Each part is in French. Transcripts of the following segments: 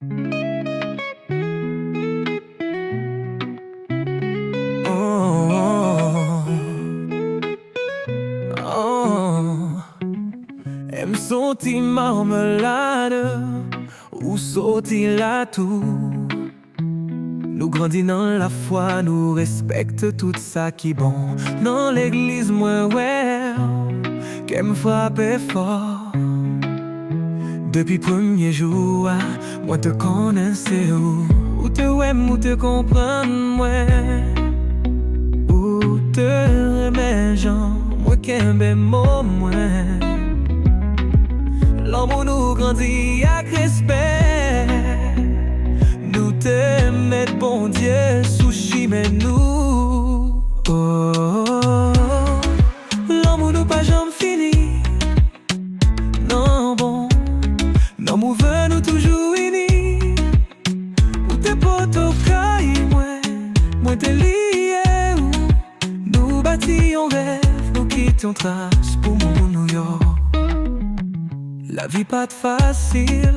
Oh, oh. Aime sauter marmelade ou sauter la tour. Nous grandis dans la foi, nous respecte tout ça qui bon. Dans l'église, moi, ouais, qu'elle me frappe fort. Depuis premier jour, moi te connaissais ou te aime ou te comprends, moi. Ou te remets, Jean, moi qu'aime mot, moi. L'amour nous grandit avec respect. Nous t'aimons, bon Dieu, souci, mais nous. Oh, l'amour nous pas jamais fini. Non, bon, l'amour veut nous toujours unis. Ou t'es potes caille, moi t'es lié. Nous bâtissons rêve, nous quittons trace pour mon New York. La vie pas de facile,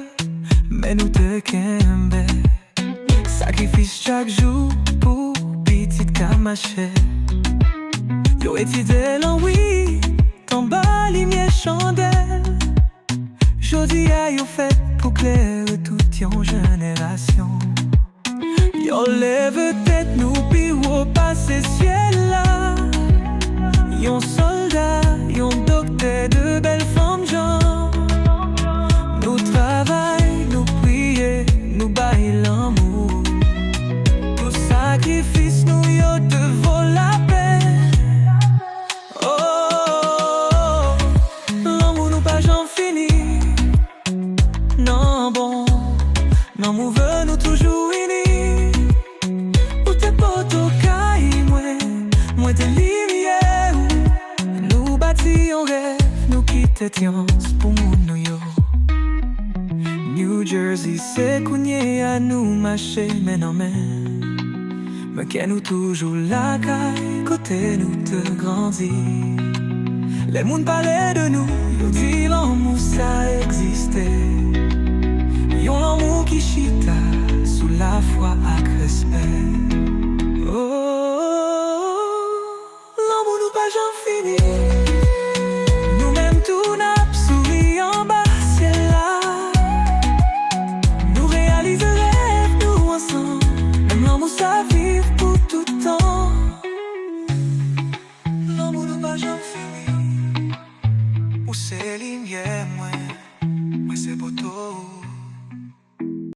mais nous te kembe. Sacrifice chaque jour pour petite camaché. Yo étudié l'envie, t'en bas lumière chandelle. Jodi a yo fait pour clairer toute yon génération. Yo lève tête nous piro passer ciel là. Yon soldat, yon docteur de belles femmes gens. Nous travaillons, nous prions, nous baillons l'amour. Nous sacrifices, nous yo devant la paix. Oh, l'amour nous pas jamais fini. Non bon, l'amour veut nous toujours unis. Ou t'es potes au caille, moi t'es lumière. Nous bâtissons rêve, nous quittions pour mon New York. New Jersey, c'est cougné à nous marcher, mais non, mais qu'est nous toujours la caille, côté nous te grandis. Les mondes parlaient de nous, ils dit l'amour ça existait. Yon l'amour qui chita sous la foi avec respect.